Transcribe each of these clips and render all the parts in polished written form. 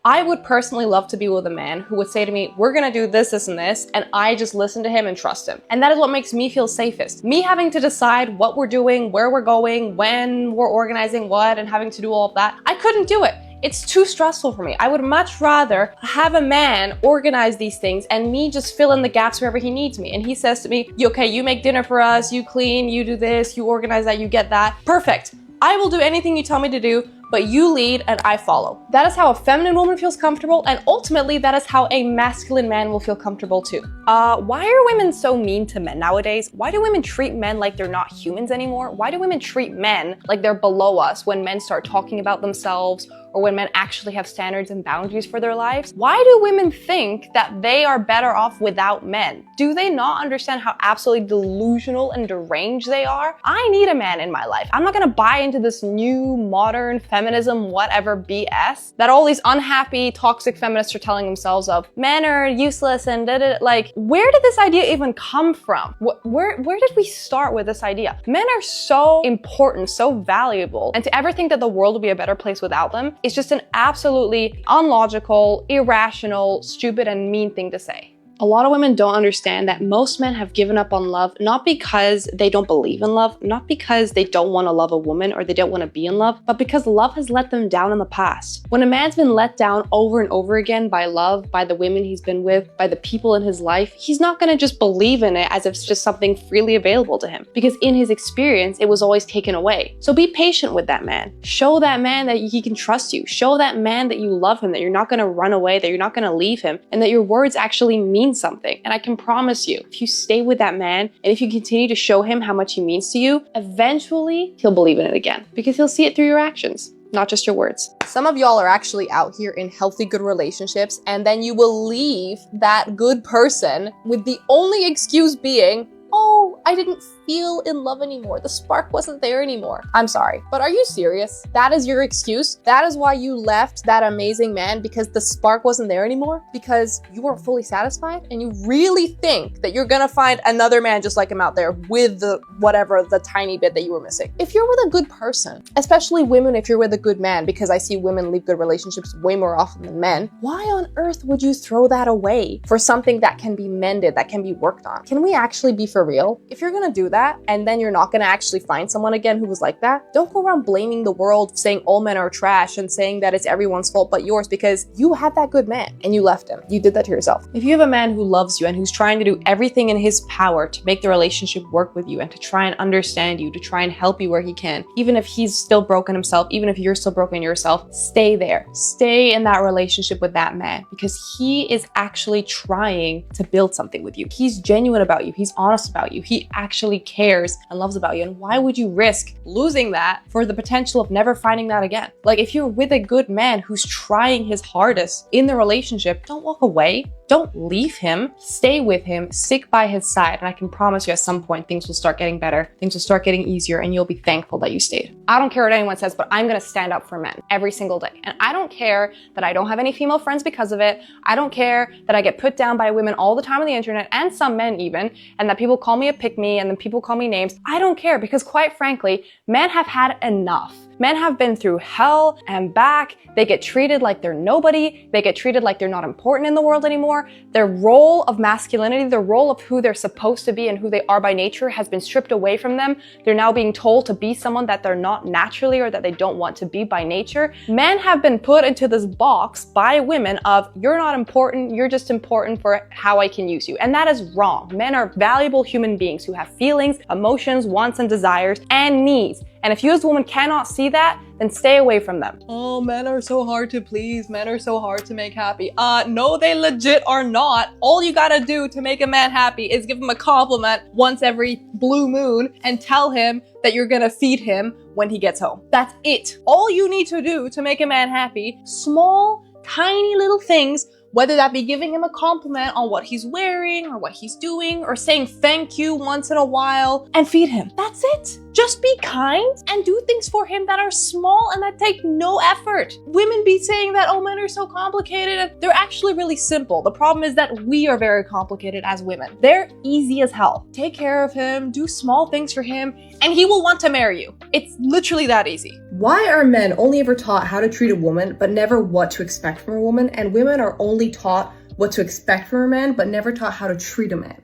I would personally love to be with a man who would say to me, we're gonna do this, this, and this, and I just listen to him and trust him. And that is what makes me feel safest. Me having to decide what we're doing, where we're going, when we're organizing what, and having to do all of that, I couldn't do it. It's too stressful for me. I would much rather have a man organize these things and me just fill in the gaps wherever he needs me. And he says to me, okay, you make dinner for us, you clean, you do this, you organize that, you get that. Perfect. I will do anything you tell me to do, but you lead and I follow. That is how a feminine woman feels comfortable, and ultimately that is how a masculine man will feel comfortable too. Why are women so mean to men nowadays? Why do women treat men like they're not humans anymore? Why do women treat men like they're below us when men start talking about themselves, or when men actually have standards and boundaries for their lives? Why do women think that they are better off without men? Do they not understand how absolutely delusional and deranged they are? I need a man in my life. I'm not gonna buy into this new modern feminism whatever BS that all these unhappy toxic feminists are telling themselves of. Men are useless and da-da-da. Like, where did this idea even come from? Where did we start with this idea? Men are so important, so valuable, and to ever think that the world would be a better place without them, it's just an absolutely unlogical, irrational, stupid, and mean thing to say. A lot of women don't understand that most men have given up on love, not because they don't believe in love, not because they don't want to love a woman or they don't want to be in love, but because love has let them down in the past. When a man's been let down over and over again by love, by the women he's been with, by the people in his life, he's not going to just believe in it as if it's just something freely available to him, because in his experience, it was always taken away. So be patient with that man. Show that man that he can trust you. Show that man that you love him, that you're not going to run away, that you're not going to leave him, and that your words actually mean something. And I can promise you, if you stay with that man and if you continue to show him how much he means to you, eventually he'll believe in it again, because he'll see it through your actions, not just your words. Some of y'all are actually out here in healthy, good relationships, and then you will leave that good person with the only excuse being, oh, I didn't feel in love anymore. The spark wasn't there anymore. I'm sorry, but are you serious? That is your excuse? That is why you left that amazing man, because the spark wasn't there anymore? Because you weren't fully satisfied? And you really think that you're gonna find another man just like him out there with the tiny bit that you were missing? If you're with a good person, especially women, if you're with a good man, because I see women leave good relationships way more often than men, why on earth would you throw that away for something that can be mended, that can be worked on? Can we actually be for real? If you're gonna do that and then you're not gonna actually find someone again who was like that, don't go around blaming the world, saying all men are trash and saying that it's everyone's fault but yours, because you had that good man and you left him. You did that to yourself. If you have a man who loves you and who's trying to do everything in his power to make the relationship work with you and to try and understand you, to try and help you where he can, even if he's still broken himself, even if you're still broken yourself, stay there. Stay in that relationship with that man, because he is actually trying to build something with you. He's genuine about you. He's honest about you. He actually cares and loves about you. And why would you risk losing that for the potential of never finding that again? Like, if you're with a good man who's trying his hardest in the relationship, don't walk away. Don't leave him. Stay with him. Stick by his side. And I can promise you at some point things will start getting better. Things will start getting easier and you'll be thankful that you stayed. I don't care what anyone says, but I'm going to stand up for men every single day. And I don't care that I don't have any female friends because of it. I don't care that I get put down by women all the time on the internet, and some men even, and that people call me a pick-me and then people call me names. I don't care, because quite frankly, men have had enough. Men have been through hell and back. They get treated like they're nobody. They get treated like they're not important in the world anymore. Their role of masculinity, their role of who they're supposed to be and who they are by nature has been stripped away from them. They're now being told to be someone that they're not naturally or that they don't want to be by nature. Men have been put into this box by women of, you're not important, you're just important for how I can use you. And that is wrong. Men are valuable human beings who have feelings, emotions, wants and desires, and needs. And if you as a woman cannot see that, then stay away from them. Oh, men are so hard to please. Men are so hard to make happy. No, they legit are not. All you gotta do to make a man happy is give him a compliment once every blue moon and tell him that you're gonna feed him when he gets home. That's it. All you need to do to make a man happy, small, tiny little things, whether that be giving him a compliment on what he's wearing or what he's doing, or saying thank you once in a while, and feed him. That's it. Just be kind and do things for him that are small and that take no effort. Women be saying that, oh, men are so complicated. They're actually really simple. The problem is that we are very complicated as women. They're easy as hell. Take care of him, do small things for him, and he will want to marry you. It's literally that easy. Why are men only ever taught how to treat a woman, but never what to expect from a woman, and women are only taught what to expect from a man, but never taught how to treat a man?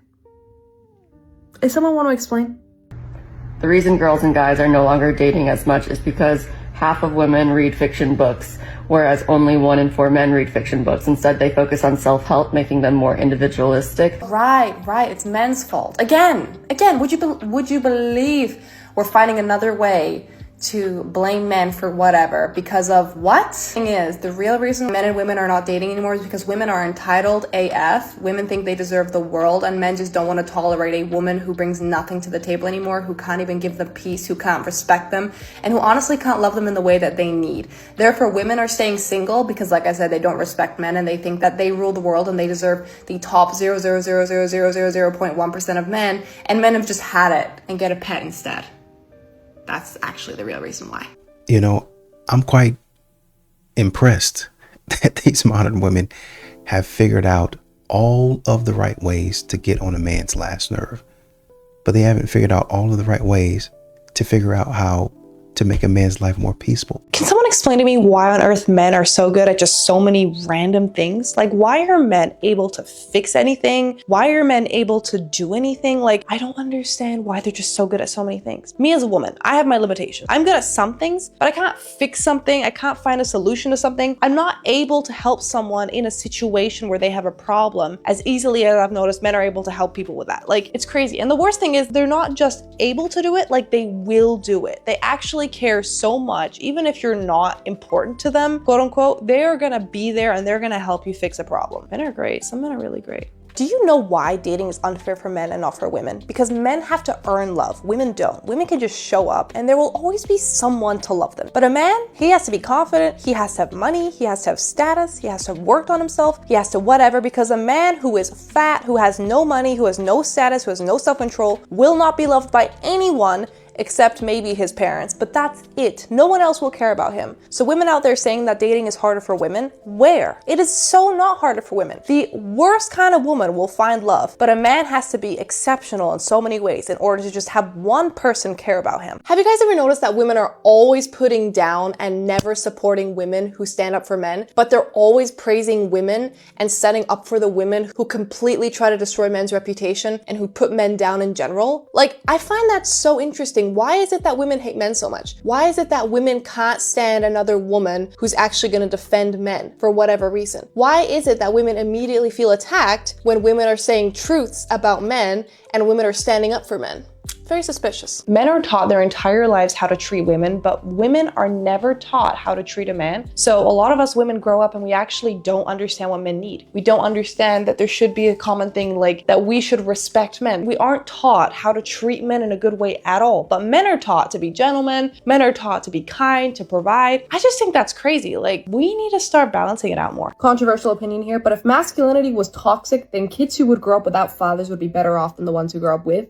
Does someone want to explain? The reason girls and guys are no longer dating as much is because half of women read fiction books, whereas only 1 in 4 men read fiction books. Instead, they focus on self-help, making them more individualistic. Right. It's men's fault. Again, would you believe we're finding another way to blame men for whatever because of what? Thing is, the real reason men and women are not dating anymore is because women are entitled AF. Women think they deserve the world, and men just don't want to tolerate a woman who brings nothing to the table anymore, who can't even give them peace, who can't respect them, and who honestly can't love them in the way that they need. Therefore, women are staying single because, like I said, they don't respect men and they think that they rule the world and they deserve the top 0.0000001% of men, and men have just had it and get a pet instead. That's actually the real reason why. You know, I'm quite impressed that these modern women have figured out all of the right ways to get on a man's last nerve, but they haven't figured out all of the right ways to figure out how to make a man's life more peaceful. Can someone explain to me why on earth men are so good at just so many random things? Like, why are men able to fix anything? Why are men able to do anything? Like, I don't understand why they're just so good at so many things. Me as a woman, I have my limitations. I'm good at some things, but I can't fix something. I can't find a solution to something. I'm not able to help someone in a situation where they have a problem as easily as I've noticed men are able to help people with that. Like, it's crazy. And the worst thing is they're not just able to do it, like they will do it. They actually care so much, even if you're not important to them, quote unquote, they are gonna be there and they're gonna help you fix a problem. Men are great. Some men are really great. Do you know why dating is unfair for men and not for women? Because men have to earn love. Women don't. Women can just show up and there will always be someone to love them. But a man, he has to be confident, he has to have money, he has to have status, he has to have worked on himself, he has to whatever, because a man who is fat, who has no money, who has no status, who has no self-control, will not be loved by anyone except maybe his parents, but that's it. No one else will care about him. So women out there saying that dating is harder for women, where? It is so not harder for women. The worst kind of woman will find love, but a man has to be exceptional in so many ways in order to just have one person care about him. Have you guys ever noticed that women are always putting down and never supporting women who stand up for men, but they're always praising women and setting up for the women who completely try to destroy men's reputation and who put men down in general? Like, I find that so interesting. Why is it that women hate men so much? Why is it that women can't stand another woman who's actually going to defend men for whatever reason? Why is it that women immediately feel attacked when women are saying truths about men and women are standing up for men? Very suspicious. Men are taught their entire lives how to treat women, but women are never taught how to treat a man. So a lot of us women grow up and we actually don't understand what men need. We don't understand that there should be a common thing like that we should respect men. We aren't taught how to treat men in a good way at all, but men are taught to be gentlemen. Men are taught to be kind, to provide. I just think that's crazy. Like, we need to start balancing it out more. Controversial opinion here, but if masculinity was toxic, then kids who would grow up without fathers would be better off than the ones who grow up with.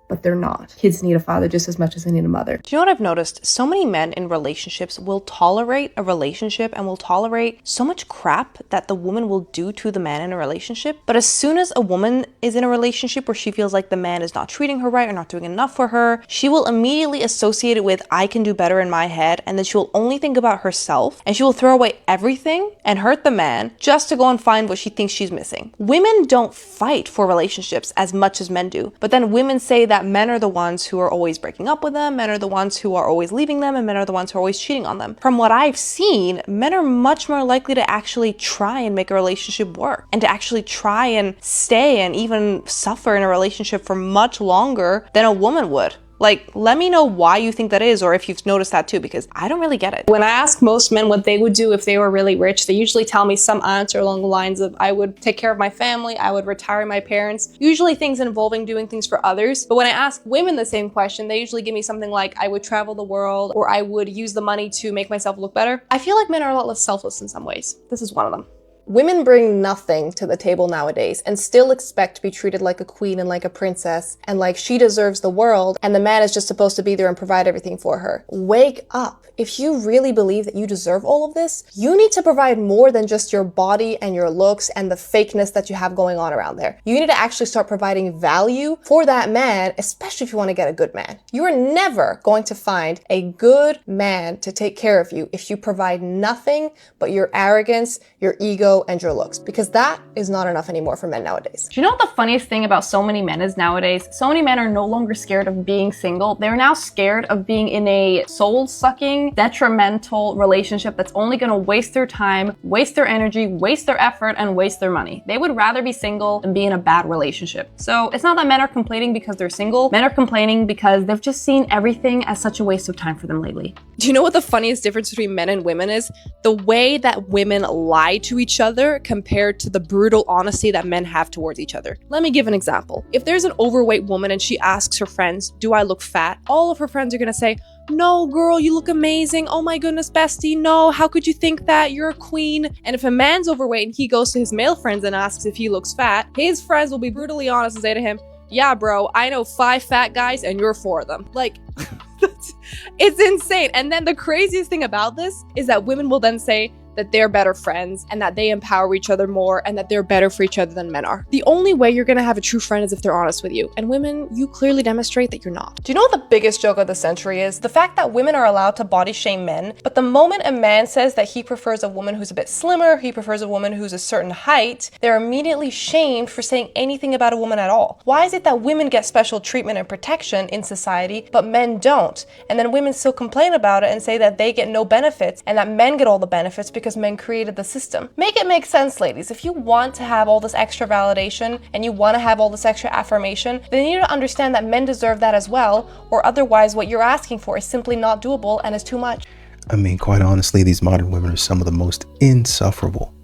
But they're not. Kids need a father just as much as they need a mother. Do you know what I've noticed? So many men in relationships will tolerate a relationship and will tolerate so much crap that the woman will do to the man in a relationship. But as soon as a woman is in a relationship where she feels like the man is not treating her right or not doing enough for her, she will immediately associate it with, I can do better in my head, and then she will only think about herself and she will throw away everything and hurt the man just to go and find what she thinks she's missing. Women don't fight for relationships as much as men do, but then women say that men are the ones who are always breaking up with them, men are the ones who are always leaving them, and men are the ones who are always cheating on them. From what I've seen, men are much more likely to actually try and make a relationship work and to actually try and stay and even suffer in a relationship for much longer than a woman would. Like, let me know why you think that is, or if you've noticed that too, because I don't really get it. When I ask most men what they would do if they were really rich, they usually tell me some answer along the lines of, I would take care of my family, I would retire my parents, usually things involving doing things for others. But when I ask women the same question, they usually give me something like, I would travel the world, or I would use the money to make myself look better. I feel like men are a lot less selfless in some ways. This is one of them. Women bring nothing to the table nowadays and still expect to be treated like a queen and like a princess and like she deserves the world and the man is just supposed to be there and provide everything for her. Wake up. If you really believe that you deserve all of this, you need to provide more than just your body and your looks and the fakeness that you have going on around there. You need to actually start providing value for that man, especially if you want to get a good man. You are never going to find a good man to take care of you if you provide nothing but your arrogance, your ego, and your looks, because that is not enough anymore for men nowadays. Do you know what the funniest thing about so many men is nowadays? So many men are no longer scared of being single. They're now scared of being in a soul-sucking, detrimental relationship that's only gonna waste their time, waste their energy, waste their effort, and waste their money. They would rather be single than be in a bad relationship. So it's not that men are complaining because they're single. Men are complaining because they've just seen everything as such a waste of time for them lately. Do you know what the funniest difference between men and women is? The way that women lie to each other compared to the brutal honesty that men have towards each other. Let me give an example. If there's an overweight woman and she asks her friends, do I look fat? All of her friends are gonna say, no, girl, you look amazing. Oh my goodness, bestie. No, how could you think that? You're a queen. And if a man's overweight and he goes to his male friends and asks if he looks fat, his friends will be brutally honest and say to him, yeah, bro, I know 5 fat guys and you're 4 of them. Like, it's insane. And then the craziest thing about this is that women will then say that they're better friends and that they empower each other more and that they're better for each other than men are. The only way you're gonna have a true friend is if they're honest with you. And women, you clearly demonstrate that you're not. Do you know what the biggest joke of the century is? The fact that women are allowed to body shame men, but the moment a man says that he prefers a woman who's a bit slimmer, he prefers a woman who's a certain height, they're immediately shamed for saying anything about a woman at all. Why is it that women get special treatment and protection in society, but men don't? And then women still complain about it and say that they get no benefits and that men get all the benefits because men created the system. Make it make sense, ladies. If you want to have all this extra validation and you want to have all this extra affirmation, then you need to understand that men deserve that as well, or otherwise what you're asking for is simply not doable and is too much. I mean, quite honestly, these modern women are some of the most insufferable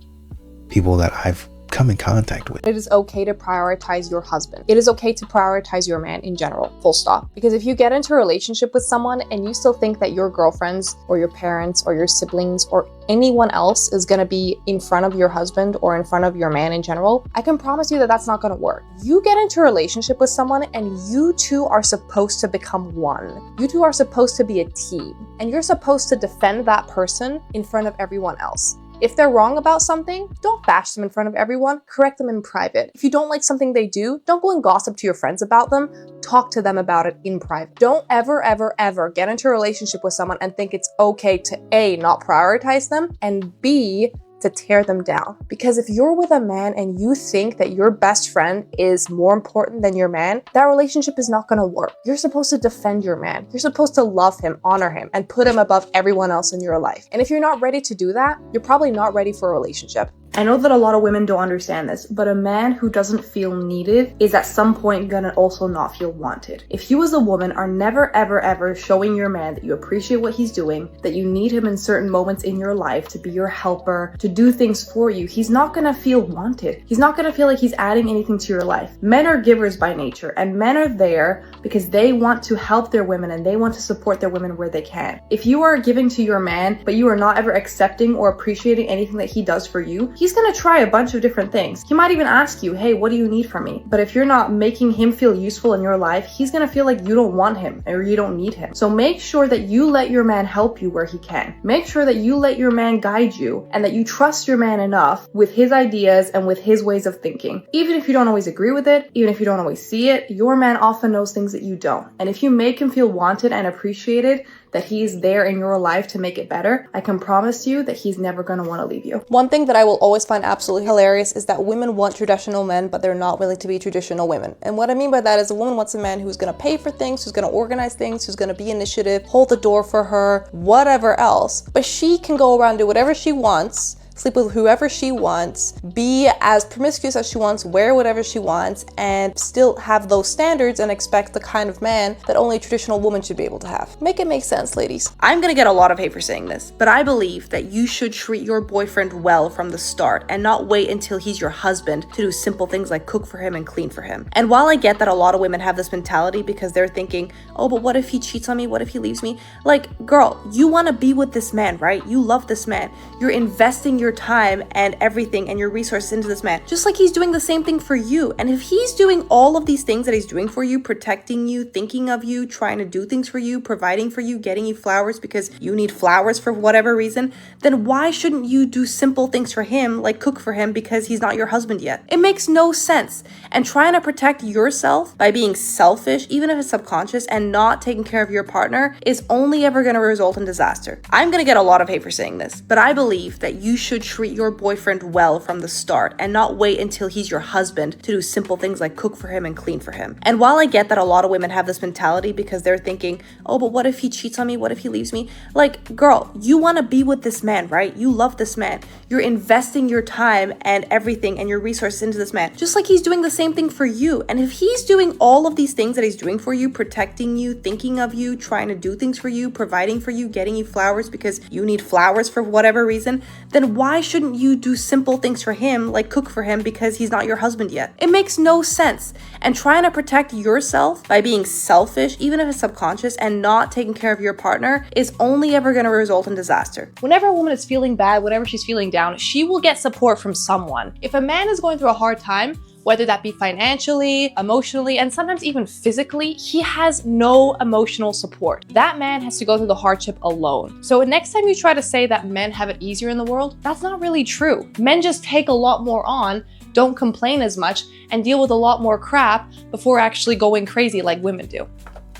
people that I've come in contact with. It is okay to prioritize your husband. It is okay to prioritize your man in general, full stop. Because if you get into a relationship with someone and you still think that your girlfriends or your parents or your siblings or anyone else is going to be in front of your husband or in front of your man in general, I can promise you that that's not going to work. You get into a relationship with someone and you two are supposed to become one. You two are supposed to be a team and you're supposed to defend that person in front of everyone else. If they're wrong about something, don't bash them in front of everyone, correct them in private. If you don't like something they do, don't go and gossip to your friends about them, talk to them about it in private. Don't ever, ever, ever get into a relationship with someone and think it's okay to A, not prioritize them, and B, to tear them down. Because if you're with a man and you think that your best friend is more important than your man, that relationship is not gonna work. You're supposed to defend your man. You're supposed to love him, honor him, and put him above everyone else in your life. And if you're not ready to do that, you're probably not ready for a relationship. I know that a lot of women don't understand this, but a man who doesn't feel needed is at some point gonna also not feel wanted. If you as a woman are never ever ever showing your man that you appreciate what he's doing, that you need him in certain moments in your life to be your helper, to do things for you, he's not gonna feel wanted. He's not gonna feel like he's adding anything to your life. Men are givers by nature, and men are there because they want to help their women and they want to support their women where they can. If you are giving to your man, but you are not ever accepting or appreciating anything that he does for you, he's gonna try a bunch of different things. He might even ask you, hey, what do you need from me? But if you're not making him feel useful in your life, he's gonna feel like you don't want him or you don't need him. So make sure that you let your man help you where he can. Make sure that you let your man guide you and that you trust your man enough with his ideas and with his ways of thinking. Even if you don't always agree with it, even if you don't always see it, your man often knows things that you don't. And if you make him feel wanted and appreciated, that he's there in your life to make it better, I can promise you that he's never going to want to leave you. One thing that I will always find absolutely hilarious is that women want traditional men, but they're not willing to be traditional women. And what I mean by that is a woman wants a man who's going to pay for things, who's going to organize things, who's going to be initiative, hold the door for her, whatever else. But she can go around and do whatever she wants, sleep with whoever she wants, be as promiscuous as she wants, wear whatever she wants, and still have those standards and expect the kind of man that only a traditional woman should be able to have. Make it make sense, ladies. I'm gonna get a lot of hate for saying this, but I believe that you should treat your boyfriend well from the start and not wait until he's your husband to do simple things like cook for him and clean for him. And while I get that a lot of women have this mentality because they're thinking, oh, but what if he cheats on me? What if he leaves me? Like, girl, you wanna be with this man, right? You love this man. You're investing your your time and everything and your resources into this man, just like he's doing the same thing for you. And if he's doing all of these things that he's doing for you, protecting you, thinking of you, trying to do things for you, providing for you, getting you flowers because you need flowers for whatever reason, then why shouldn't you do simple things for him, like cook for him because he's not your husband yet? It makes no sense. And trying to protect yourself by being selfish, even if it's subconscious, and not taking care of your partner is only ever going to result in disaster. I'm going to get a lot of hate for saying this, but I believe that you should treat your boyfriend well from the start and not wait until he's your husband to do simple things like cook for him and clean for him. And while I get that a lot of women have this mentality because they're thinking, oh, but what if he cheats on me? What if he leaves me? Like, girl, you want to be with this man, right? You love this man. You're investing your time and everything and your resources into this man, just like he's doing the same thing for you. And if he's doing all of these things that he's doing for you, protecting you, thinking of you, trying to do things for you, providing for you, getting you flowers because you need flowers for whatever reason, then why shouldn't you do simple things for him, like cook for him because he's not your husband yet? It makes no sense. And trying to protect yourself by being selfish, even if it's subconscious, and not taking care of your partner is only ever going to result in disaster. Whenever a woman is feeling bad, whenever she's feeling down, she will get support from someone. If a man is going through a hard time, whether that be financially, emotionally, and sometimes even physically, he has no emotional support. That man has to go through the hardship alone. So next time you try to say that men have it easier in the world, that's not really true. Men just take a lot more on, don't complain as much, and deal with a lot more crap before actually going crazy like women do.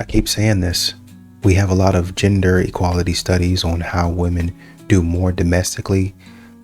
I keep saying this. We have a lot of gender equality studies on how women do more domestically,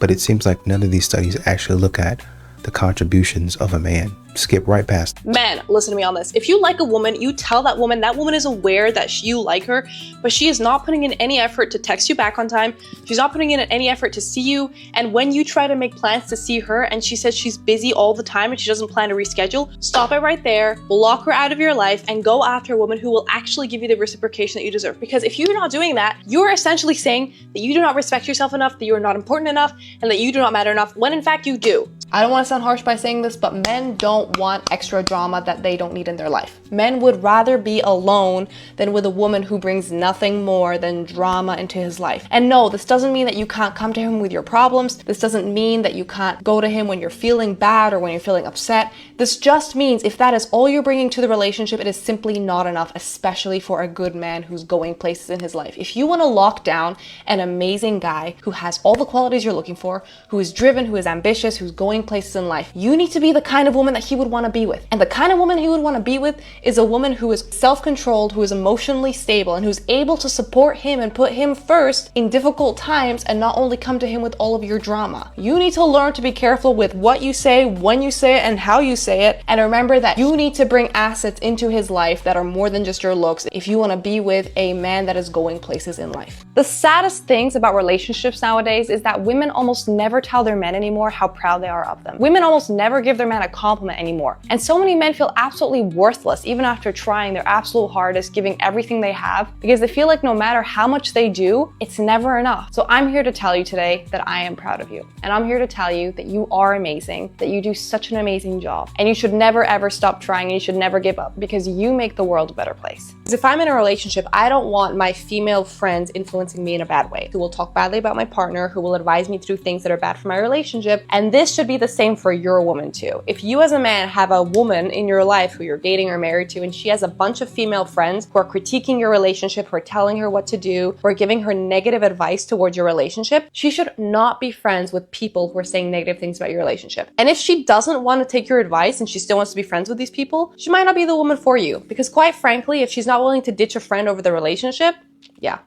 but it seems like none of these studies actually look at the contributions of a man. Skip right past. Men, listen to me on this. If you like a woman, you tell that woman is aware that you like her, but she is not putting in any effort to text you back on time. She's not putting in any effort to see you. And when you try to make plans to see her and she says she's busy all the time and she doesn't plan to reschedule, stop it right there, block her out of your life, and go after a woman who will actually give you the reciprocation that you deserve. Because if you're not doing that, you're essentially saying that you do not respect yourself enough, that you are not important enough, and that you do not matter enough, when in fact you do. I don't want to sound harsh by saying this, but men don't want extra drama that they don't need in their life. Men would rather be alone than with a woman who brings nothing more than drama into his life. And no, this doesn't mean that you can't come to him with your problems. This doesn't mean that you can't go to him when you're feeling bad or when you're feeling upset. This just means if that is all you're bringing to the relationship, it is simply not enough, especially for a good man who's going places in his life. If you want to lock down an amazing guy who has all the qualities you're looking for, who is driven, who is ambitious, who's going places in life, you need to be the kind of woman that he would want to be with. And the kind of woman he would want to be with is a woman who is self-controlled, who is emotionally stable, and who's able to support him and put him first in difficult times and not only come to him with all of your drama. You need to learn to be careful with what you say, when you say it, and how you say it. And remember that you need to bring assets into his life that are more than just your looks if you want to be with a man that is going places in life. The saddest things about relationships nowadays is that women almost never tell their men anymore how proud they are of them. Women almost never give their man a compliment anymore. And so many men feel absolutely worthless even after trying their absolute hardest, giving everything they have, because they feel like no matter how much they do, it's never enough. So I'm here to tell you today that I am proud of you. And I'm here to tell you that you are amazing, that you do such an amazing job. And you should never ever stop trying, and you should never give up, because you make the world a better place. Because if I'm in a relationship, I don't want my female friends influencing me in a bad way, who will talk badly about my partner, who will advise me to do things that are bad for my relationship. And this should be the same for your woman too. If you as a man have a woman in your life who you're dating or married to, and she has a bunch of female friends who are critiquing your relationship, who are telling her what to do, who are giving her negative advice towards your relationship, she should not be friends with people who are saying negative things about your relationship. And if she doesn't want to take your advice and she still wants to be friends with these people, she might not be the woman for you. Because quite frankly, if she's not willing to ditch a friend over the relationship, yeah.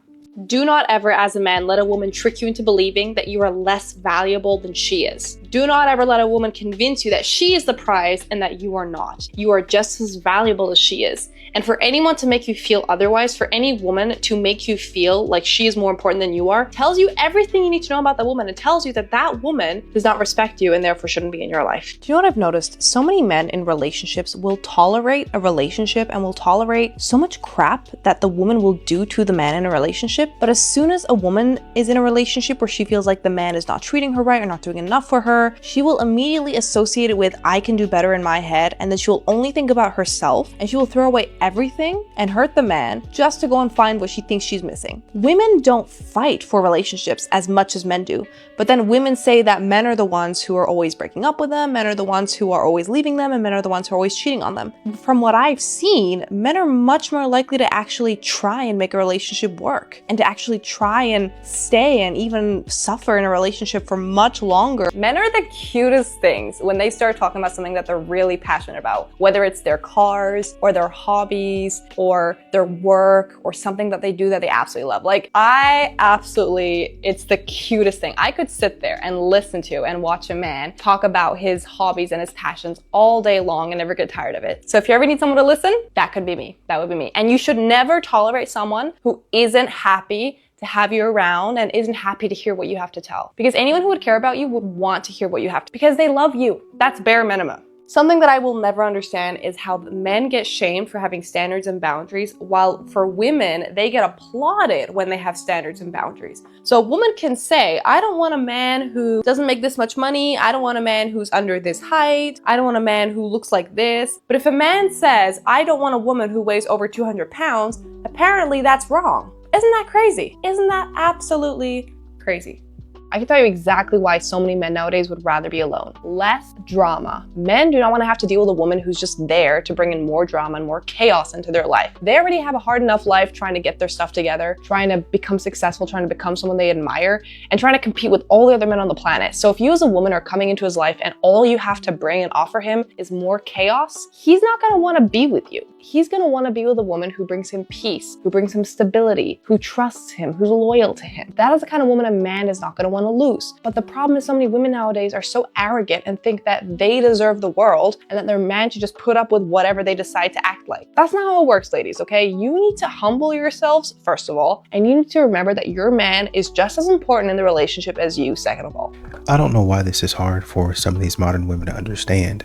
Do not ever, as a man, let a woman trick you into believing that you are less valuable than she is. Do not ever let a woman convince you that she is the prize and that you are not. You are just as valuable as she is. And for anyone to make you feel otherwise, for any woman to make you feel like she is more important than you are, tells you everything you need to know about that woman. It tells you that that woman does not respect you and therefore shouldn't be in your life. Do you know what I've noticed? So many men in relationships will tolerate a relationship and will tolerate so much crap that the woman will do to the man in a relationship. But as soon as a woman is in a relationship where she feels like the man is not treating her right or not doing enough for her, she will immediately associate it with, I can do better in my head, and then she will only think about herself, and she will throw away everything and hurt the man just to go and find what she thinks she's missing. Women don't fight for relationships as much as men do, but then women say that men are the ones who are always breaking up with them, men are the ones who are always leaving them, and men are the ones who are always cheating on them. From what I've seen, men are much more likely to actually try and make a relationship work and to actually try and stay and even suffer in a relationship for much longer. Men are the cutest things when they start talking about something that they're really passionate about, whether it's their cars or their hobbies or their work or something that they do that they absolutely love. Like, it's the cutest thing. I could sit there and listen to and watch a man talk about his hobbies and his passions all day long and never get tired of it. So if you ever need someone to listen, that could be me. That would be me. And you should never tolerate someone who isn't happy to have you around and isn't happy to hear what you have to tell. Because anyone who would care about you would want to hear what you have to, because they love you. That's bare minimum. Something that I will never understand is how men get shamed for having standards and boundaries, while for women, they get applauded when they have standards and boundaries. So a woman can say, I don't want a man who doesn't make this much money. I don't want a man who's under this height. I don't want a man who looks like this. But if a man says, I don't want a woman who weighs over 200 pounds, apparently that's wrong. Isn't that crazy? Isn't that absolutely crazy? I can tell you exactly why so many men nowadays would rather be alone. Less drama. Men do not want to have to deal with a woman who's just there to bring in more drama and more chaos into their life. They already have a hard enough life trying to get their stuff together, trying to become successful, trying to become someone they admire, and trying to compete with all the other men on the planet. So if you as a woman are coming into his life and all you have to bring and offer him is more chaos, he's not going to want to be with you. He's going to want to be with a woman who brings him peace, who brings him stability, who trusts him, who's loyal to him. That is the kind of woman a man is not going to want to lose. But the problem is so many women nowadays are so arrogant and think that they deserve the world and that their man should just put up with whatever they decide to act like. That's not how it works, ladies, okay? You need to humble yourselves, first of all, and you need to remember that your man is just as important in the relationship as you, second of all. I don't know why this is hard for some of these modern women to understand.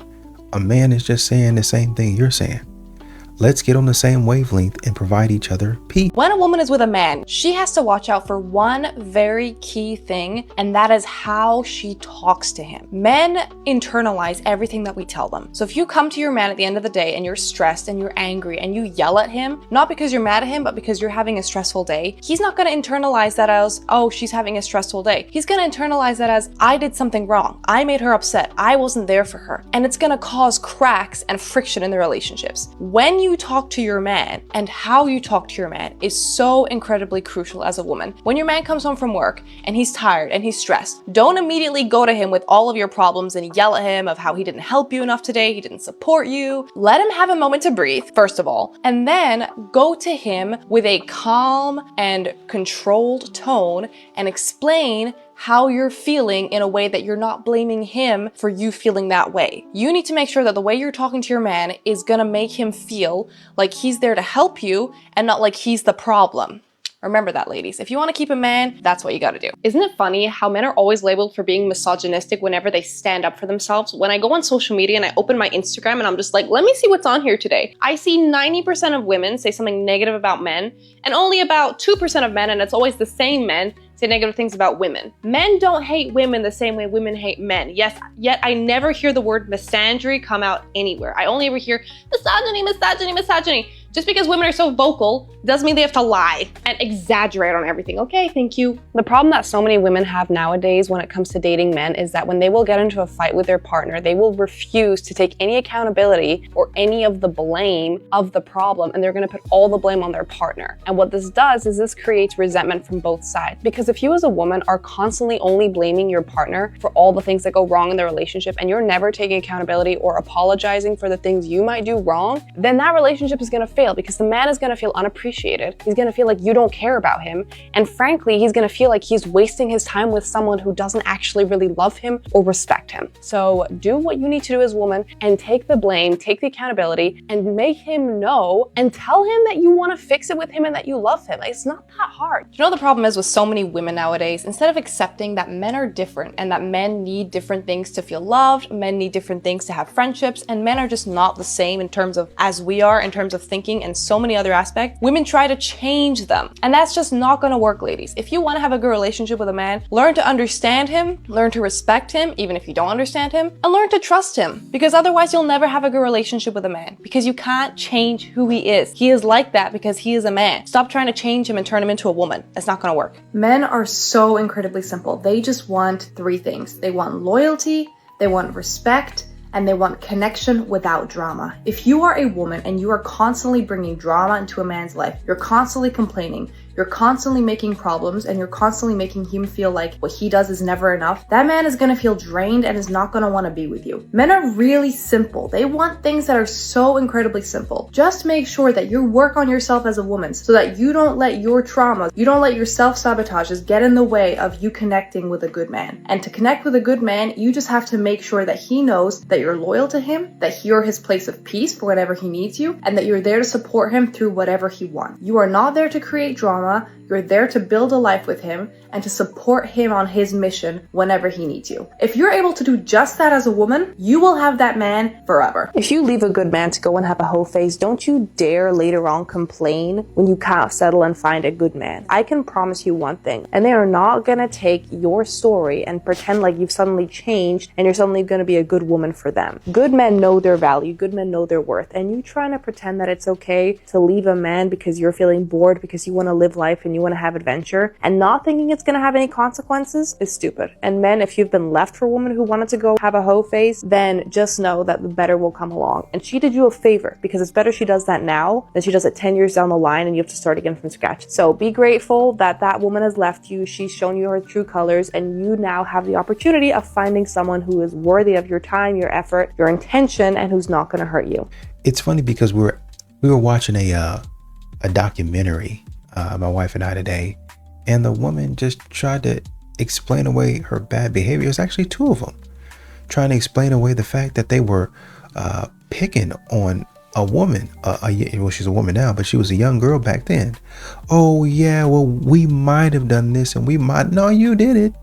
A man is just saying the same thing you're saying. Let's get on the same wavelength and provide each other peace. When a woman is with a man, she has to watch out for one very key thing, and that is how she talks to him. Men internalize everything that we tell them. So if you come to your man at the end of the day and you're stressed and you're angry and you yell at him, not because you're mad at him, but because you're having a stressful day, he's not going to internalize that as, oh, she's having a stressful day. He's going to internalize that as, I did something wrong. I made her upset. I wasn't there for her. And it's going to cause cracks and friction in the relationships. When you talk to your man and how you talk to your man is so incredibly crucial as a woman. When your man comes home from work and he's tired and he's stressed, don't immediately go to him with all of your problems and yell at him of how he didn't help you enough today, he didn't support you. Let him have a moment to breathe, first of all, and then go to him with a calm and controlled tone and explain how you're feeling in a way that you're not blaming him for you feeling that way. You need to make sure that the way you're talking to your man is gonna make him feel like he's there to help you and not like he's the problem. Remember that, ladies. If you want to keep a man, that's what you gotta do. Isn't it funny how men are always labeled for being misogynistic whenever they stand up for themselves? When I go on social media and I open my Instagram and I'm just like, let me see what's on here today, I see 90% of women say something negative about men and only about 2% of men, and it's always the same men, say negative things about women. Men don't hate women the same way women hate men. Yes, yet I never hear the word misandry come out anywhere. I only ever hear misogyny, misogyny, misogyny. Just because women are so vocal doesn't mean they have to lie and exaggerate on everything. Okay, thank you. The problem that so many women have nowadays when it comes to dating men is that when they will get into a fight with their partner, they will refuse to take any accountability or any of the blame of the problem, and they're gonna put all the blame on their partner. And what this does is this creates resentment from both sides. Because if you as a woman are constantly only blaming your partner for all the things that go wrong in the relationship and you're never taking accountability or apologizing for the things you might do wrong, then that relationship is gonna fail because the man is gonna feel unappreciated. He's gonna feel like you don't care about him. And frankly, he's gonna feel like he's wasting his time with someone who doesn't actually really love him or respect him. So do what you need to do as a woman and take the blame, take the accountability, and make him know and tell him that you wanna fix it with him and that you love him. Like, it's not that hard. You know the problem is with so many women nowadays, instead of accepting that men are different and that men need different things to feel loved, men need different things to have friendships, and men are just not the same in terms of as we are, in terms of thinking speaking, and so many other aspects, women try to change them. And that's just not gonna work, ladies. If you wanna have a good relationship with a man, learn to understand him, learn to respect him, even if you don't understand him, and learn to trust him. Because otherwise you'll never have a good relationship with a man, because you can't change who he is. He is like that because he is a man. Stop trying to change him and turn him into a woman. It's not gonna work. Men are so incredibly simple. They just want three things. They want loyalty, they want respect, and they want connection without drama. If you are a woman and you are constantly bringing drama into a man's life, you're constantly complaining, you're constantly making problems, and you're constantly making him feel like what he does is never enough, that man is gonna feel drained and is not gonna wanna be with you. Men are really simple. They want things that are so incredibly simple. Just make sure that you work on yourself as a woman so that you don't let your trauma, you don't let your self-sabotages get in the way of you connecting with a good man. And to connect with a good man, you just have to make sure that he knows that you're loyal to him, that you're his place of peace for whenever he needs you, and that you're there to support him through whatever he wants. You are not there to create drama. You're there to build a life with him and to support him on his mission whenever he needs you. If you're able to do just that as a woman, you will have that man forever. If you leave a good man to go and have a hoe phase, don't you dare later on complain when you can't settle and find a good man. I can promise you one thing, and they are not gonna take your story and pretend like you've suddenly changed and you're suddenly gonna be a good woman for them. Good men know their value, good men know their worth, and you trying to pretend that it's okay to leave a man because you're feeling bored, because you wanna live life and you want to have adventure, and not thinking it's going to have any consequences is stupid. And men, if you've been left for a woman who wanted to go have a hoe phase, then just know that the better will come along. And she did you a favor, because it's better she does that now than she does it 10 years down the line and you have to start again from scratch. So be grateful that that woman has left you. She's shown you her true colors, and you now have the opportunity of finding someone who is worthy of your time, your effort, your intention, and who's not going to hurt you. It's funny because we were watching a documentary, my wife and I, today, and the woman just tried to explain away her bad behavior. It was actually two of them trying to explain away the fact that they were picking on a woman. Well, she's a woman now, but she was a young girl back then. Oh yeah, well, we might have done this and we might. No, you did it.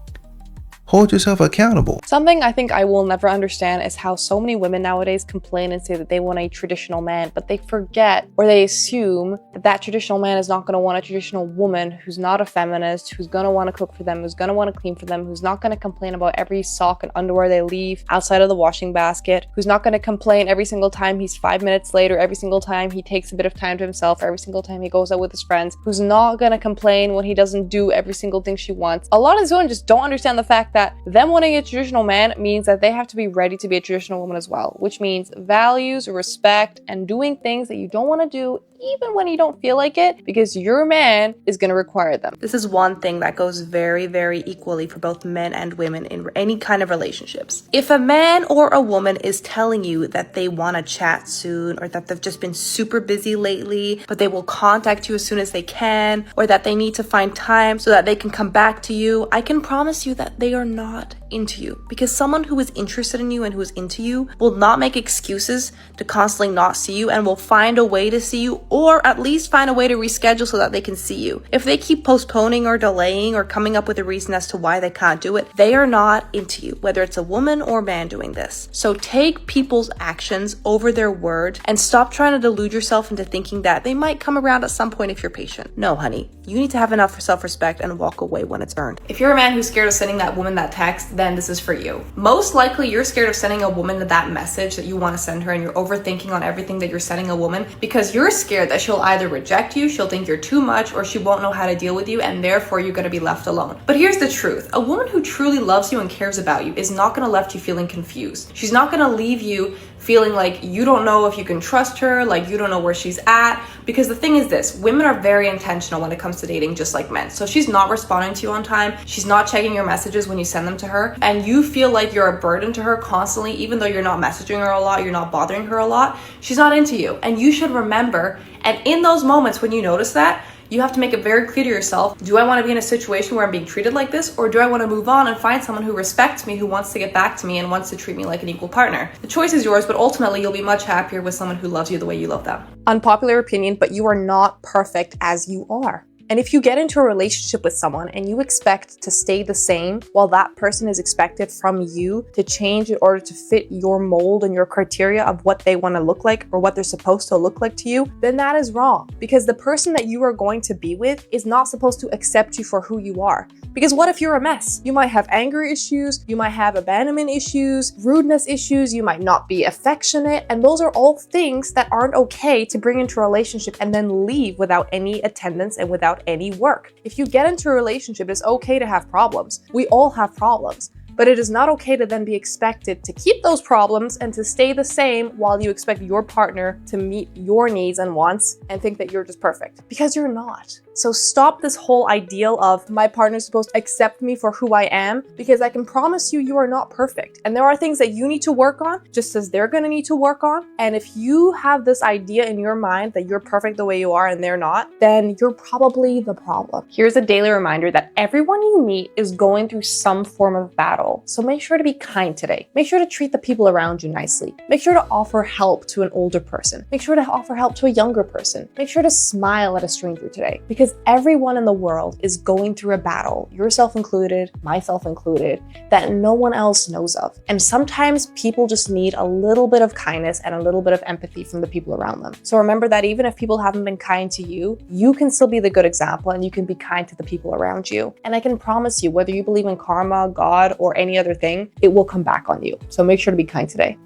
Hold yourself accountable. Something I think I will never understand is how so many women nowadays complain and say that they want a traditional man, but they forget or they assume that that traditional man is not going to want a traditional woman who's not a feminist, who's going to want to cook for them, who's going to want to clean for them, who's not going to complain about every sock and underwear they leave outside of the washing basket, who's not going to complain every single time he's 5 minutes late, or every single time he takes a bit of time to himself, or every single time he goes out with his friends, who's not going to complain when he doesn't do every single thing she wants. A lot of these women just don't understand the fact that them wanting a traditional man means that they have to be ready to be a traditional woman as well, which means values, respect, and doing things that you don't want to do even when you don't feel like it, because your man is going to require them. This is one thing that goes very, very equally for both men and women in any kind of relationships. If a man or a woman is telling you that they want to chat soon, or that they've just been super busy lately, but they will contact you as soon as they can, or that they need to find time so that they can come back to you, I can promise you that they are not into you, because someone who is interested in you and who is into you will not make excuses to constantly not see you, and will find a way to see you, or at least find a way to reschedule so that they can see you. If they keep postponing or delaying or coming up with a reason as to why they can't do it, they are not into you, whether it's a woman or man doing this. So take people's actions over their word and stop trying to delude yourself into thinking that they might come around at some point if you're patient. No, honey, you need to have enough self-respect and walk away when it's earned. If you're a man who's scared of sending that woman that text, then this is for you. Most likely you're scared of sending a woman that message that you want to send her, and you're overthinking on everything that you're sending a woman because you're scared that she'll either reject you, she'll think you're too much, or she won't know how to deal with you, and therefore you're going to be left alone. But here's the truth. A woman who truly loves you and cares about you is not going to left you feeling confused. She's not going to leave you feeling like you don't know if you can trust her, like you don't know where she's at. Because the thing is this, women are very intentional when it comes to dating, just like men. So if she's not responding to you on time, she's not checking your messages when you send them to her, and you feel like you're a burden to her constantly, even though you're not messaging her a lot, you're not bothering her a lot, she's not into you. And you should remember, and in those moments when you notice that, you have to make it very clear to yourself, do I want to be in a situation where I'm being treated like this, or do I want to move on and find someone who respects me, who wants to get back to me and wants to treat me like an equal partner? The choice is yours, but ultimately you'll be much happier with someone who loves you the way you love them. Unpopular opinion, but you are not perfect as you are. And if you get into a relationship with someone and you expect to stay the same while that person is expected from you to change in order to fit your mold and your criteria of what they want to look like or what they're supposed to look like to you, then that is wrong. Because the person that you are going to be with is not supposed to accept you for who you are. Because what if you're a mess? You might have anger issues, you might have abandonment issues, rudeness issues, you might not be affectionate, and those are all things that aren't okay to bring into a relationship and then leave without any attendance and without any work. If you get into a relationship, it's okay to have problems. We all have problems. But it is not okay to then be expected to keep those problems and to stay the same while you expect your partner to meet your needs and wants and think that you're just perfect. Because you're not. So stop this whole ideal of my partner's supposed to accept me for who I am, because I can promise you, you are not perfect. And there are things that you need to work on, just as they're gonna need to work on. And if you have this idea in your mind that you're perfect the way you are and they're not, then you're probably the problem. Here's a daily reminder that everyone you meet is going through some form of battle. So make sure to be kind today. Make sure to treat the people around you nicely. Make sure to offer help to an older person. Make sure to offer help to a younger person. Make sure to smile at a stranger today, because everyone in the world is going through a battle, yourself included, myself included, that no one else knows of. And sometimes people just need a little bit of kindness and a little bit of empathy from the people around them. So remember that even if people haven't been kind to you, you can still be the good example and you can be kind to the people around you. And I can promise you, whether you believe in karma, God, or any other thing, it will come back on you. So make sure to be kind today.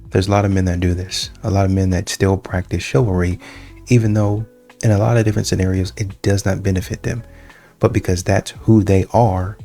There's a lot of men that do this. A lot of men that still practice chivalry, even though in a lot of different scenarios, it does not benefit them. But because that's who they are,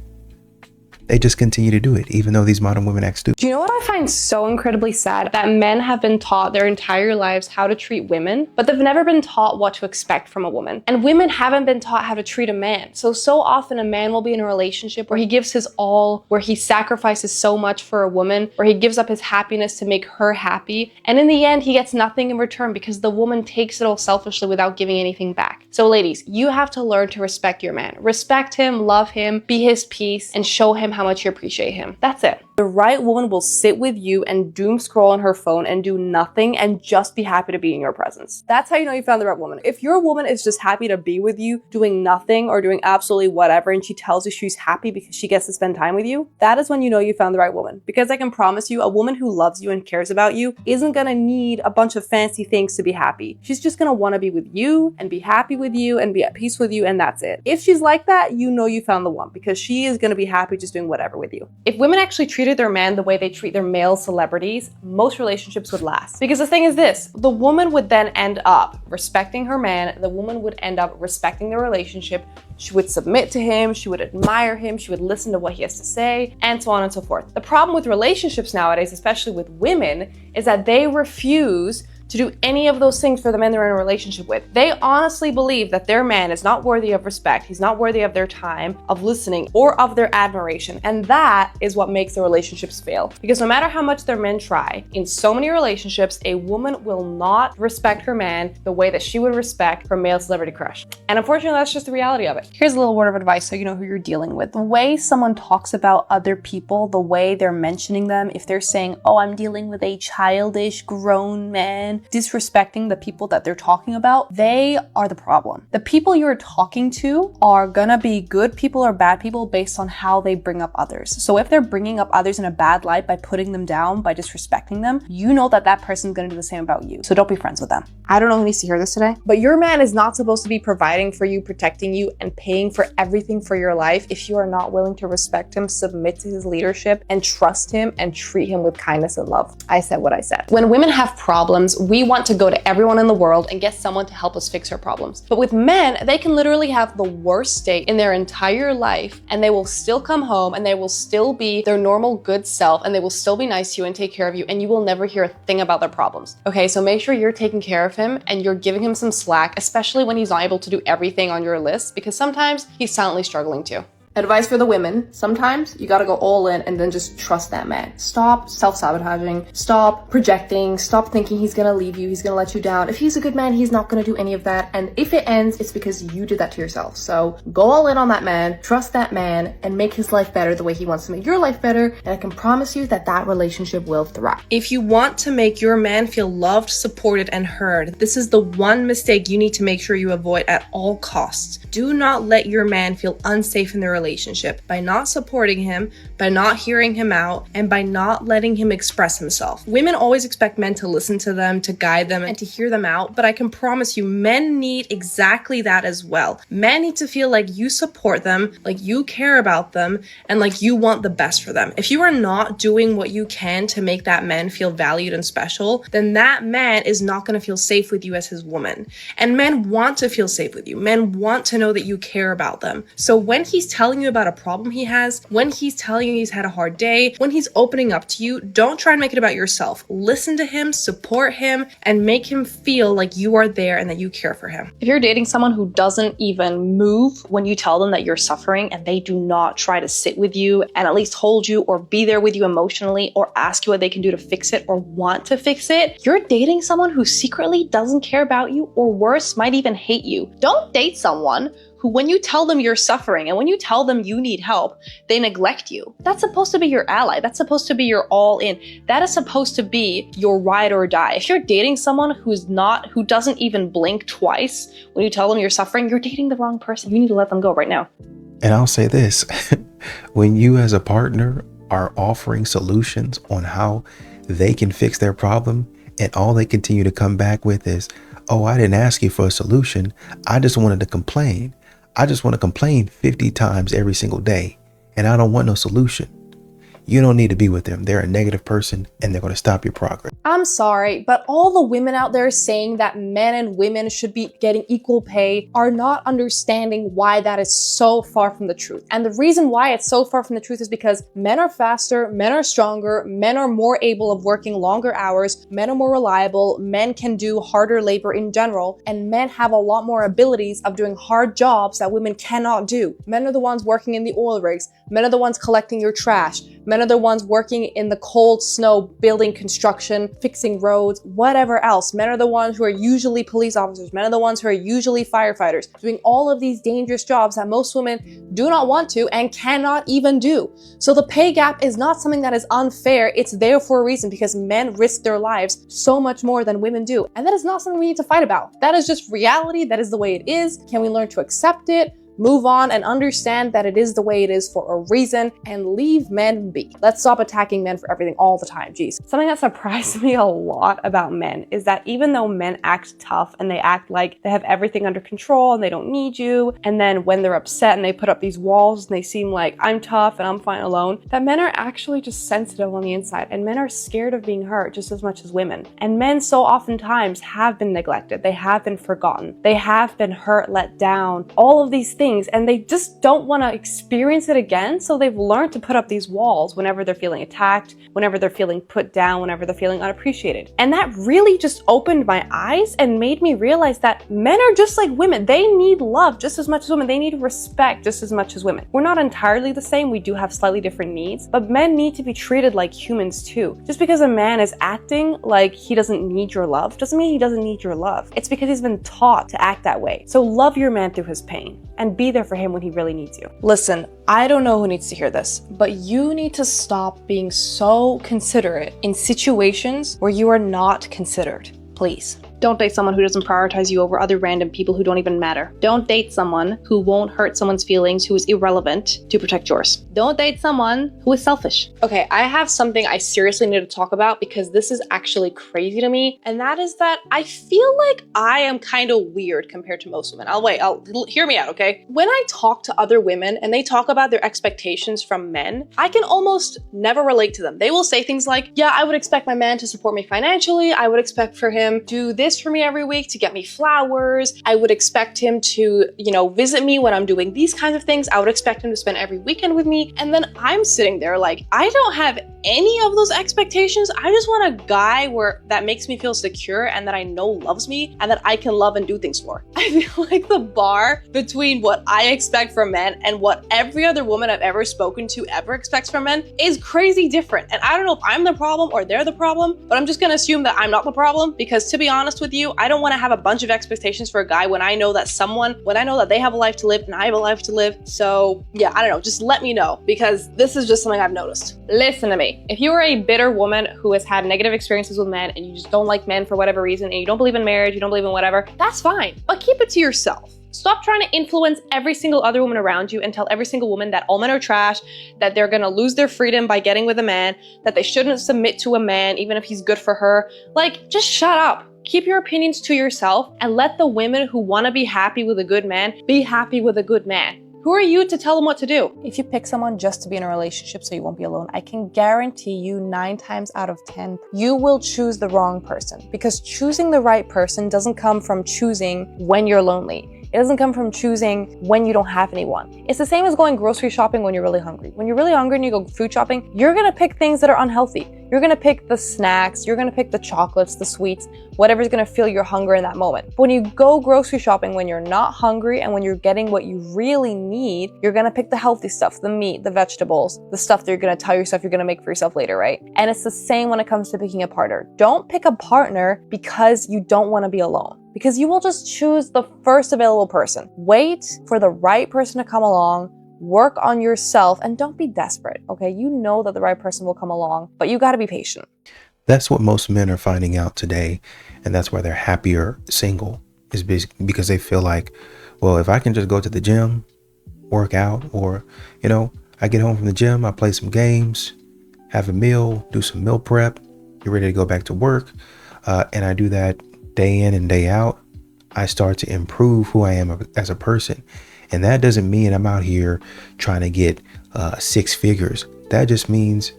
they just continue to do it, even though these modern women act stupid. Do you know what I find so incredibly sad? That men have been taught their entire lives how to treat women, but they've never been taught what to expect from a woman. And women haven't been taught how to treat a man. So often a man will be in a relationship where he gives his all, where he sacrifices so much for a woman, where he gives up his happiness to make her happy. And in the end, he gets nothing in return because the woman takes it all selfishly without giving anything back. So ladies, you have to learn to respect your man. Respect him, love him, be his peace, and show him how much you appreciate him. That's it. The right woman will sit with you and doom scroll on her phone and do nothing and just be happy to be in your presence. That's how you know you found the right woman. If your woman is just happy to be with you, doing nothing or doing absolutely whatever, and she tells you she's happy because she gets to spend time with you, that is when you know you found the right woman. Because I can promise you, a woman who loves you and cares about you isn't gonna need a bunch of fancy things to be happy. She's just gonna wanna be with you and be happy with you and be at peace with you, and that's it. If she's like that, you know you found the one, because she is gonna be happy just doing whatever with you. If women actually treated their man the way they treat their male celebrities, most relationships would last. Because the thing is this, the woman would then end up respecting her man, the woman would end up respecting the relationship, she would submit to him, she would admire him, she would listen to what he has to say, and so on and so forth. The problem with relationships nowadays, especially with women, is that they refuse to do any of those things for the men they're in a relationship with. They honestly believe that their man is not worthy of respect, he's not worthy of their time, of listening, or of their admiration. And that is what makes the relationships fail. Because no matter how much their men try, in so many relationships, a woman will not respect her man the way that she would respect her male celebrity crush. And unfortunately, that's just the reality of it. Here's a little word of advice so you know who you're dealing with. The way someone talks about other people, the way they're mentioning them, if they're saying, oh, I'm dealing with a childish, grown man, disrespecting the people that they're talking about, they are the problem. The people you're talking to are gonna be good people or bad people based on how they bring up others. So if they're bringing up others in a bad light by putting them down, by disrespecting them, you know that that person's gonna do the same about you. So don't be friends with them. I don't know who needs to hear this today, but your man is not supposed to be providing for you, protecting you, and paying for everything for your life if you are not willing to respect him, submit to his leadership, and trust him and treat him with kindness and love. I said what I said. When women have problems, we want to go to everyone in the world and get someone to help us fix our problems. But with men, they can literally have the worst day in their entire life and they will still come home and they will still be their normal good self and they will still be nice to you and take care of you, and you will never hear a thing about their problems. Okay, so make sure you're taking care of him and you're giving him some slack, especially when he's not able to do everything on your list, because sometimes he's silently struggling too. Advice for the women. Sometimes you gotta go all in and then just trust that man. Stop self-sabotaging. Stop projecting. Stop thinking he's gonna leave you. He's gonna let you down. If he's a good man, he's not gonna do any of that. And if it ends, it's because you did that to yourself. So go all in on that man. Trust that man and make his life better the way he wants to make your life better. And I can promise you that that relationship will thrive. If you want to make your man feel loved, supported, and heard, this is the one mistake you need to make sure you avoid at all costs. Do not let your man feel unsafe in the relationship by not supporting him, by not hearing him out, and by not letting him express himself. Women always expect men to listen to them, to guide them, and to hear them out, but I can promise you men need exactly that as well. Men need to feel like you support them, like you care about them, and like you want the best for them. If you are not doing what you can to make that man feel valued and special, then that man is not going to feel safe with you as his woman. And men want to feel safe with you. Men want to know that you care about them. So when he's telling you about a problem he has, when he's telling you he's had a hard day, when he's opening up to you, don't try and make it about yourself. Listen to him, support him, and make him feel like you are there and that you care for him. If you're dating someone who doesn't even move when you tell them that you're suffering, and they do not try to sit with you and at least hold you or be there with you emotionally or ask you what they can do to fix it or want to fix it, you're dating someone who secretly doesn't care about you, or worse, might even hate you. Don't date someone who, when you tell them you're suffering and when you tell them you need help, they neglect you. That's supposed to be your ally. That's supposed to be your all in. That is supposed to be your ride or die. If you're dating someone who doesn't even blink twice when you tell them you're suffering, you're dating the wrong person. You need to let them go right now. And I'll say this, when you as a partner are offering solutions on how they can fix their problem, and all they continue to come back with is, oh, I didn't ask you for a solution. I just wanted to complain. I just want to complain 50 times every single day, and I don't want no solution. You don't need to be with them. They're a negative person and they're going to stop your progress. I'm sorry, but all the women out there saying that men and women should be getting equal pay are not understanding why that is so far from the truth. And the reason why it's so far from the truth is because men are faster, men are stronger, men are more able of working longer hours, men are more reliable, men can do harder labor in general, and men have a lot more abilities of doing hard jobs that women cannot do. Men are the ones working in the oil rigs, men are the ones collecting your trash, men are the ones working in the cold snow, building construction, fixing roads, whatever else. Men are the ones who are usually police officers. Men are the ones who are usually firefighters, doing all of these dangerous jobs that most women do not want to and cannot even do. So the pay gap is not something that is unfair. It's there for a reason, because men risk their lives so much more than women do. And that is not something we need to fight about. That is just reality. That is the way it is. Can we learn to accept it? Move on and understand that it is the way it is for a reason, and leave men be. Let's stop attacking men for everything all the time. Jeez. Something that surprised me a lot about men is that even though men act tough and they act like they have everything under control and they don't need you, and then when they're upset and they put up these walls and they seem like I'm tough and I'm fine alone, that men are actually just sensitive on the inside, and men are scared of being hurt just as much as women. And men so oftentimes have been neglected. They have been forgotten. They have been hurt, let down, all of these things, and they just don't want to experience it again. So they've learned to put up these walls whenever they're feeling attacked, whenever they're feeling put down, whenever they're feeling unappreciated. And that really just opened my eyes and made me realize that men are just like women. They need love just as much as women. They need respect just as much as women. We're not entirely the same. We do have slightly different needs, but men need to be treated like humans too. Just because a man is acting like he doesn't need your love doesn't mean he doesn't need your love. It's because he's been taught to act that way. So love your man through his pain and be there for him when he really needs you. Listen, I don't know who needs to hear this, but you need to stop being so considerate in situations where you are not considered. Please. Don't date someone who doesn't prioritize you over other random people who don't even matter. Don't date someone who won't hurt someone's feelings, who is irrelevant to protect yours. Don't date someone who is selfish. Okay, I have something I seriously need to talk about, because this is actually crazy to me, and that is that I feel like I am kind of weird compared to most women. Hear me out, okay? When I talk to other women and they talk about their expectations from men, I can almost never relate to them. They will say things like, yeah, I would expect my man to support me financially. I would expect for him to do this breakfast for me every week, to get me flowers. I would expect him to, visit me when I'm doing these kinds of things. I would expect him to spend every weekend with me. And then I'm sitting there like, I don't have any of those expectations. I just want a guy that makes me feel secure and that I know loves me and that I can love and do things for. I feel like the bar between what I expect from men and what every other woman I've ever spoken to ever expects from men is crazy different. And I don't know if I'm the problem or they're the problem, but I'm just gonna assume that I'm not the problem, because to be honest with you, I don't want to have a bunch of expectations for a guy when I know that they have a life to live and I have a life to live. So yeah, I don't know, just let me know, because this is just something I've noticed. Listen to me. If you are a bitter woman who has had negative experiences with men and you just don't like men for whatever reason, and you don't believe in marriage, you don't believe in whatever, that's fine, but keep it to yourself. Stop trying to influence every single other woman around you and tell every single woman that all men are trash, that they're gonna lose their freedom by getting with a man, that they shouldn't submit to a man even if he's good for her. Like, just shut up. Keep your opinions to yourself and let the women who wanna be happy with a good man be happy with a good man. Who are you to tell them what to do? If you pick someone just to be in a relationship so you won't be alone, I can guarantee you 9 times out of 10, you will choose the wrong person, because choosing the right person doesn't come from choosing when you're lonely. It doesn't come from choosing when you don't have anyone. It's the same as going grocery shopping when you're really hungry. When you're really hungry and you go food shopping, you're gonna pick things that are unhealthy. You're gonna pick the snacks, you're gonna pick the chocolates, the sweets, whatever's gonna fill your hunger in that moment. But when you go grocery shopping when you're not hungry and when you're getting what you really need, you're gonna pick the healthy stuff, the meat, the vegetables, the stuff that you're gonna tell yourself you're gonna make for yourself later, right? And it's the same when it comes to picking a partner. Don't pick a partner because you don't wanna be alone, because you will just choose the first available person. Wait for the right person to come along, work on yourself, and don't be desperate, okay? You know that the right person will come along, but you gotta be patient. That's what most men are finding out today. And that's why they're happier single, is because they feel like, well, if I can just go to the gym, work out, or, I get home from the gym, I play some games, have a meal, do some meal prep, get ready to go back to work. And I do that day in and day out, I start to improve who I am as a person. And that doesn't mean I'm out here trying to get 6 figures. That just means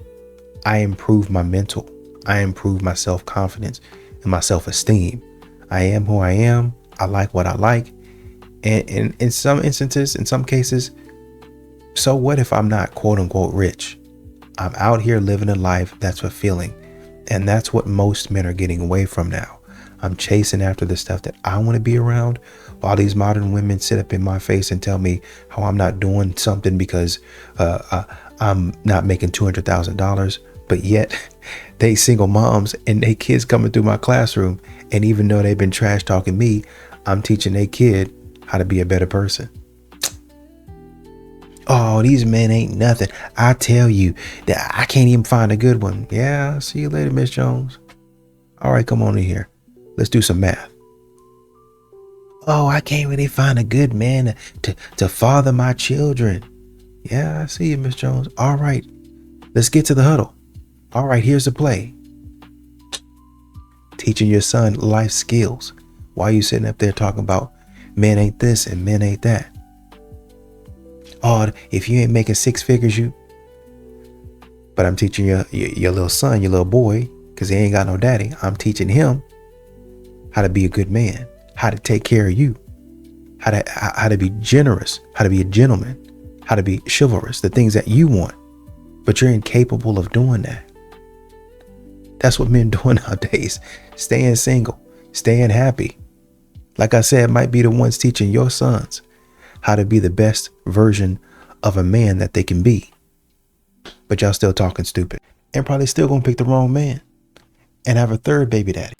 I improve my mental. I improve my self-confidence and my self-esteem. I am who I am. I like what I like. And in some instances, in some cases, so what if I'm not quote unquote rich? I'm out here living a life that's fulfilling. And that's what most men are getting away from now. I'm chasing after the stuff that I want to be around, while these modern women sit up in my face and tell me how I'm not doing something because I'm not making $200,000. But yet they single moms and they kids coming through my classroom. And even though they've been trash talking me, I'm teaching their kid how to be a better person. Oh, these men ain't nothing. I tell you that I can't even find a good one. Yeah, see you later, Miss Jones. All right, come on in here. Let's do some math. Oh, I can't really find a good man to father my children. Yeah, I see you, Miss Jones. All right, let's get to the huddle. All right, here's the play. Teaching your son life skills while you sitting up there talking about men ain't this and men ain't that. Oh, if you ain't making 6 figures, but I'm teaching your little son, your little boy, because he ain't got no daddy. I'm teaching him how to be a good man, how to take care of you, how to be generous, how to be a gentleman, how to be chivalrous, the things that you want, but you're incapable of doing that. That's what men doing nowadays. Staying single, staying happy. Like I said, might be the ones teaching your sons how to be the best version of a man that they can be. But y'all still talking stupid and probably still gonna pick the wrong man and have a third baby daddy.